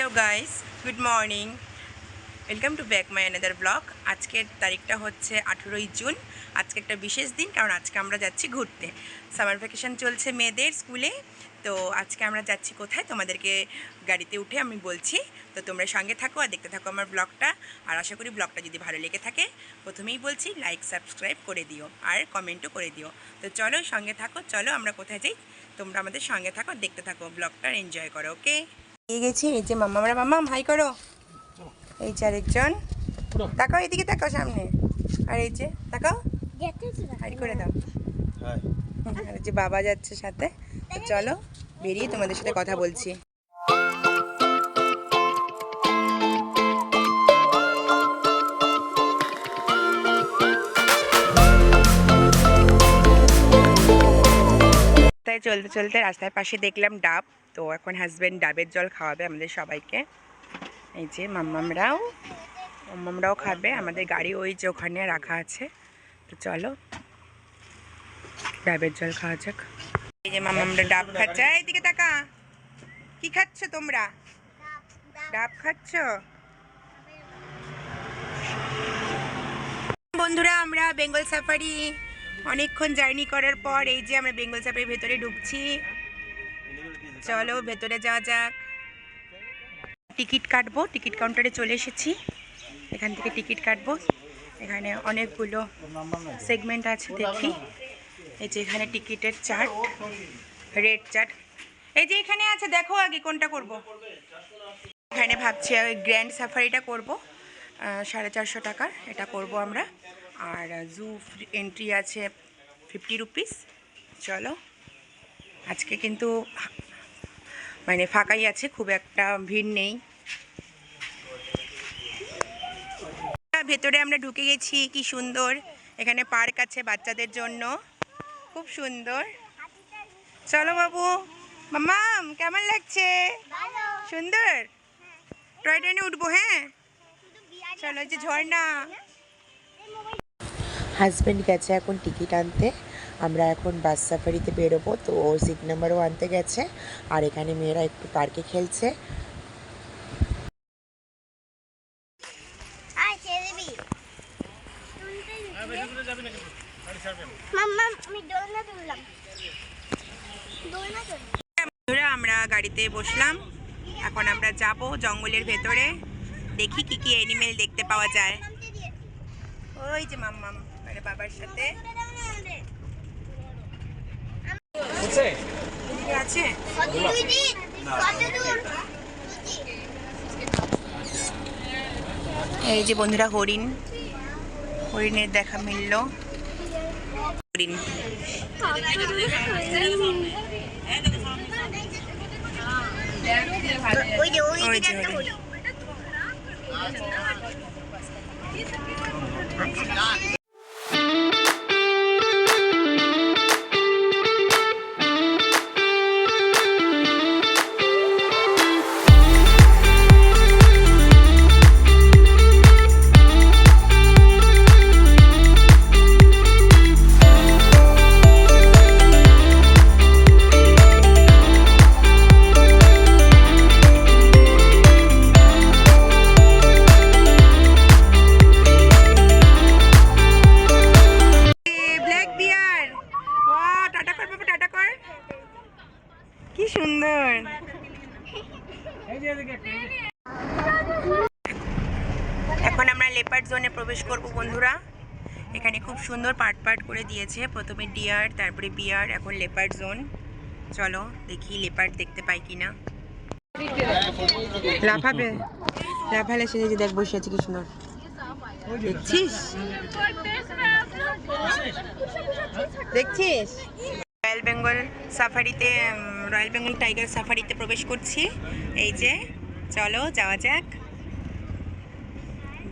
Hello guys good morning welcome to back my another blog. आजकेर तारीखटा होच्छे 18 जून। आज के एक विशेष दिन कारण आज के आमरा जाচ্ছি घुरते। सामार भैकेशन चलছে मेয়েদের स्कूले। तो आज के आमरा जाচ্ছি कोथाय तोमादेरके गाड़ीते उठे आमी बोलছি। तो तोमरा संगे थाको और देखते थाको आमार ब्लगटा। और आशा करी ब्लगटा यदि भालो लेगे थाके प्रथमेई बोलছি लाइक सबस्क्राइब करे दिओ और कमेंटो करे दिओ। तो चलो संगे थाको, चलो आमरा कोथाय যাই তোমরা আমাদের সঙ্গে থাকো, দেখতে থাকো, ব্লগটা এনজয় করো। ওকে এই গেছি, এই যে মাম্মামরা, মাম্মাম হাই করো। এই যে আরেকজন, তাকাও এদিকে, তাকাও সামনে। আর এই যে তাকাও, হাই করে দাও। আর যে বাবা যাচ্ছে সাথে। তো চলো বেরিয়ে তোমাদের সাথে কথা বলছি। চলতে চলতে রাস্তার পাশে দেখলাম ডাব। তো এখন হাজব্যান্ড ডাবের জল খাওয়াবে আমাদের সবাইকে। এই যে মাম্মামরাও খাবে। আমাদের গাড়ি ওই যে ওখানে রাখা আছে। তো চলো ডাবের জল খাওয়া যাক। এই যে মাম্মামরা ডাব খাচ্ছে। এইদিকে তাকা, কি খাচ্ছ তোমরা? ডাব খাচ্ছ? বন্ধুরা আমরা বেঙ্গল সাফারি অনেকক্ষণ জার্নি করার পর এই যে আমরা বেঙ্গল সাফারির ভেতরে ঢুকছি। চলো ভেতরে যাওয়া যাক। টিকিট কাটবো, টিকিট কাউন্টারে চলে এসেছি। এখান থেকে টিকিট কাটবো। এখানে অনেকগুলো সেগমেন্ট আছে, দেখি। এই যে এখানে টিকিটের চার্ট, রেড চার্ট এই যে এখানে আছে, দেখো আগে কোনটা করব। এখানে ভাবছি গ্র্যান্ড সাফারিটা করব, 450 টাকার এটা করব আমরা। আর জু এন্ট্রি আছে 50 রুপিস। চলো আজকে কিন্তু মানে ফাঁকাই আছে, খুব একটা ভিড় নেই। ভেতরে আমরা ঢুকে গেছি। কি সুন্দর, এখানে পার্ক আছে বাচ্চাদের জন্য, খুব সুন্দর। চলো বাবু, মাম্মাম কেমন লাগছে? সুন্দর, টয় ট্রেনে উঠবো। হ্যাঁ চলো, যে ঝর্ণা। হাজব্যান্ড গেছে এখন টিকিট আনতে, আমরা এখন বাস সাফারিতে বেরোবো। তো ও সিট নাম্বারও আনতে গেছে। আর এখানে মেয়েরা একটু পার্কে খেলছে। আমরা গাড়িতে বসলাম, এখন আমরা যাব জঙ্গলের ভেতরে। দেখি কি কি অ্যানিমেল দেখতে পাওয়া যায়। ওই যে মাম্মাম আরে বাবার সাথে আছে। এই যে বন্ধুরা হরিণ, হরিণের দেখা মিলল। হরিণ এখন আমরা লেপার্ড জোনে প্রবেশ করব বন্ধুরা। এখানে খুব সুন্দর পার্ট পার্ট করে দিয়েছে, প্রথমে ডিয়ার, তারপরে বিয়ার, এখন লেপার্ড জোন। চলো দেখি লেপার্ড দেখতে পাই কিনা। লাফাবে, লাফালে সে যে দেখ বসে আছে কি সুন্দর, দেখছিস দেখছিস। রয়্যাল বেঙ্গল সাফারিতে, রয়্যাল বেঙ্গল টাইগার সাফারিতে প্রবেশ করছি। এই যে চলো যাওয়া যাক,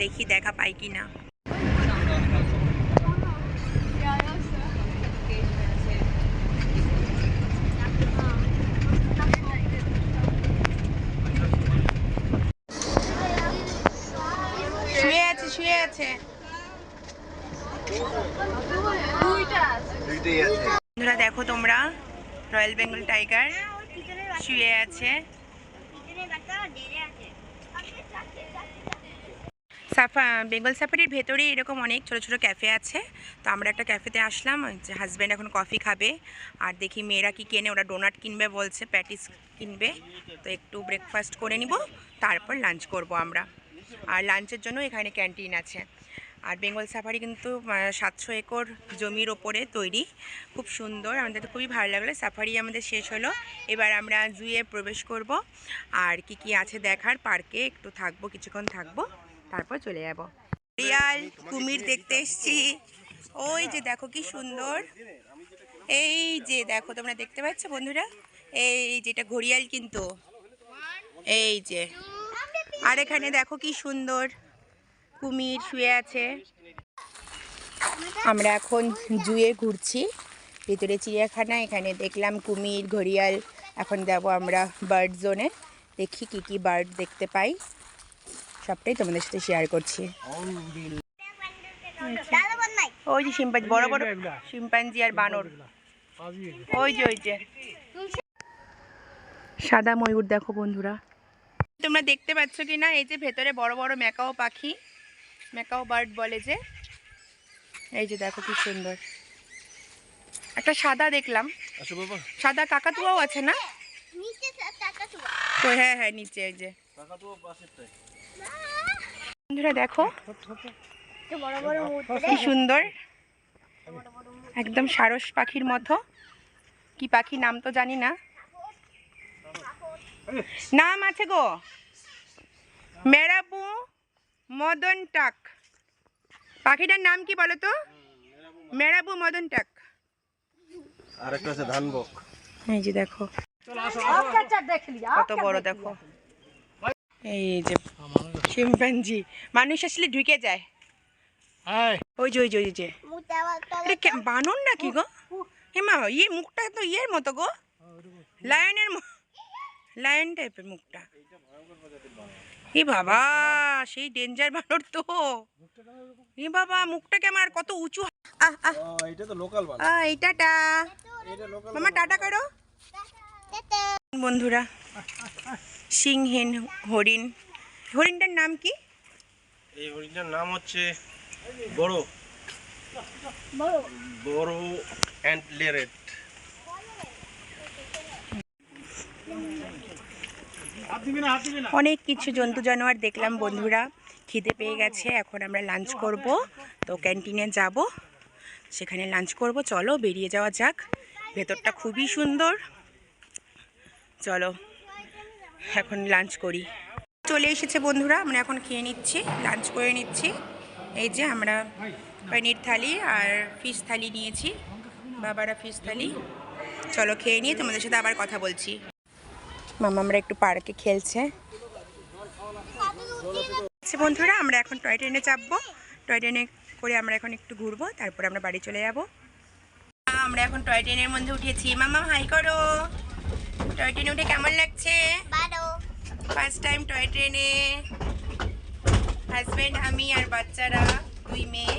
দেখি দেখা পাই কি না। শুয়ে আছে, শুয়ে আছে। বন্ধুরা দেখো তোমরা, রয়্যাল বেঙ্গল টাইগার শুয়ে আছে। বেঙ্গল সাফারির ভেতরে এরকম অনেক ছোট ছোট ক্যাফে আছে। তো আমরা একটা ক্যাফেতে আসলাম, যে হাজব্যান্ড এখন কফি খাবে, আর দেখি মেয়েরা কি কেনে। ওরা ডোনাট কিনবে বলছে, প্যাটিস কিনবে। তো একটু ব্রেকফাস্ট করে নিব, তারপর লাঞ্চ করব আমরা। আর লাঞ্চের জন্য এখানে ক্যান্টিন আছে। আর বেঙ্গল সাফারি কিন্তু 700 একর জমির ওপরে তৈরি, খুব সুন্দর। আমাদের তো খুবই ভালো লাগলো। সাফারি আমাদের শেষ হলো, এবার আমরা জুয়ে প্রবেশ করব। আর কি কি আছে দেখার, পার্কে একটু থাকবো, কিছুক্ষণ থাকবো, তারপর চলে যাব। রিয়াল কুমির দেখতে এসছি। ওই যে দেখো কি সুন্দর, এই যে দেখো, তোমরা দেখতে পাচ্ছ বন্ধুরা, এই যেটা ঘড়িয়াল কিন্তু, এই যে। আর এখানে দেখো কি সুন্দর কুমির শুয়ে আছে। আমরা এখন জুয়ে ঘুরছি, ভিতরে চিড়িয়াখানা। এখানে দেখলাম কুমির, ঘড়িয়াল। এখন যাব আমরা বার্ড জোনে, দেখি কি কি বার্ড দেখতে পাই, সবটাই তোমাদের সাথে শেয়ার করছি। ওই যে শিম্পাঞ্জি, বড় বড় শিম্পাঞ্জি আর বানর, ওই যে সাদা ময়ূর দেখো বন্ধুরা। তোমরা দেখতে পাচ্ছ কি না, এই যে ভেতরে বড় বড় ম্যাকাও পাখি, ম্যাকাও বার্ড বলে যে, এই যে দেখো কি সুন্দর। একটা সাদা দেখলাম, সাদা কাকাতুয়াও আছে না? তো হ্যাঁ হ্যাঁ, নিচে এই যে বন্ধুরা দেখো কি সুন্দর, একদম সারস পাখির মতো। কি পাখি নাম তো জানি না, নাম আছে গো, মেরাবু মদন টাক। পাখিটার নাম কি বলো তো? মেরাবু মদন টাক। আরেকটা আছে ধানবক। এই যে দেখো কত বড়, দেখো এই যে শিম্পাঞ্জি। মানুষ আসলে ঢুকে যায়। ওই যে বানর নাকি গো? হেমা, ইয়ে মুখটা তো ইয়ের মতো গো, লায়নের, লায়ন টাইপের মুখটা। এ বাবা, সেই ডেঞ্জার বানর তো। এ বাবা, মুখটাকে আমার কত উঁচু। এটা তো লোকাল বানর। এই টাটা মামা, টাটা করো বন্ধুরা। সিংহীন হরিণ, হরিণটার নাম কি? এই হরিণটার নাম হচ্ছে বড় বড় অ্যান্টলেরেট। অনেক কিছু জন্তু জানোয়ার দেখলাম বন্ধুরা। খিদে পেয়ে গেছে, এখন আমরা লাঞ্চ করব। তো ক্যান্টিনে যাব, সেখানে লাঞ্চ করব। চলো বেরিয়ে যাওয়া যাক। ভেতরটা খুবই সুন্দর, চলো এখন লাঞ্চ করি। চলে এসেছে বন্ধুরা, আমরা এখন খেয়ে নিচ্ছি, লাঞ্চ করে নিচ্ছি। এই যে আমরা পনির থালি আর ফিশ থালি নিয়েছি, বাবারা ফিশ থালি। চলো খেয়ে নিয়ে তোমাদের সাথে আবার কথা বলছি। মামা আমরা একটু পার্কে খেলছে। বন্ধুরা আমরা এখন টয় ট্রেনে চাপবো, টয় ট্রেনে করে আমরা এখন একটু ঘুরবো, তারপর আমরা বাড়ি চলে যাব। আমরা এখন টয় ট্রেনের মধ্যে উঠেছি। মামা হাই করো। টয় ট্রেনে উঠে কেমন লাগছে? ফার্স্ট টাইম টয় ট্রেনে, হাজব্যান্ড, আমি আর বাচ্চারা, 2 মেয়ে।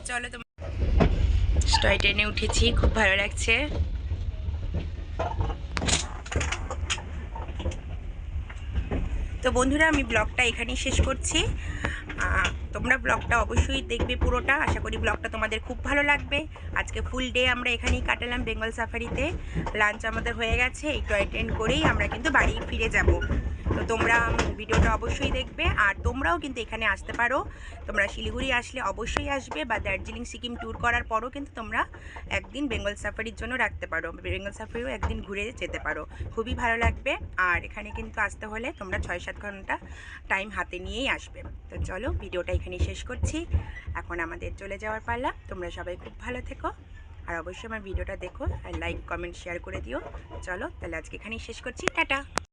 চলো তোমার, টয় ট্রেনে উঠেছি, খুব ভালো লাগছে। তো বন্ধুরা আমি ব্লগটা এখানেই শেষ করছি। তোমরা ব্লগটা অবশ্যই দেখবে পুরোটা, আশা করি ব্লগটা তোমাদের খুব ভালো লাগবে। আজকে ফুল ডে আমরা এখানেই কাটালাম বেঙ্গল সাফারিতে। লাঞ্চ আমাদের হয়ে গেছে, এই টয় ট্রেন করেই আমরা কিন্তু বাড়ি ফিরে যাব। তো তোমরা ভিডিওটা অবশ্যই দেখবে, আর তোমরাও কিন্তু এখানে আসতে পারো। তোমরা শিলিগুড়ি আসলে অবশ্যই আসবে, বা দার্জিলিং সিকিম ট্যুর করার পরও কিন্তু তোমরা একদিন বেঙ্গল সাফারির জন্য রাখতে পারো, বেঙ্গল সাফারিও একদিন ঘুরে যেতে পারো, খুবই ভালো লাগবে। আর এখানে কিন্তু আসতে হলে তোমরা 6-7 ঘন্টা টাইম হাতে নিয়েই আসবে। তো চলো ভিডিওটা এখানেই শেষ করছি, এখন আমাদের চলে যাওয়ার পালা। তোমরা সবাই খুব ভালো থেকো, আর অবশ্যই আমার ভিডিওটা দেখো, আর লাইক কমেন্ট শেয়ার করে দিও। চলো তাহলে আজকে এখানেই শেষ করছি, টাটা।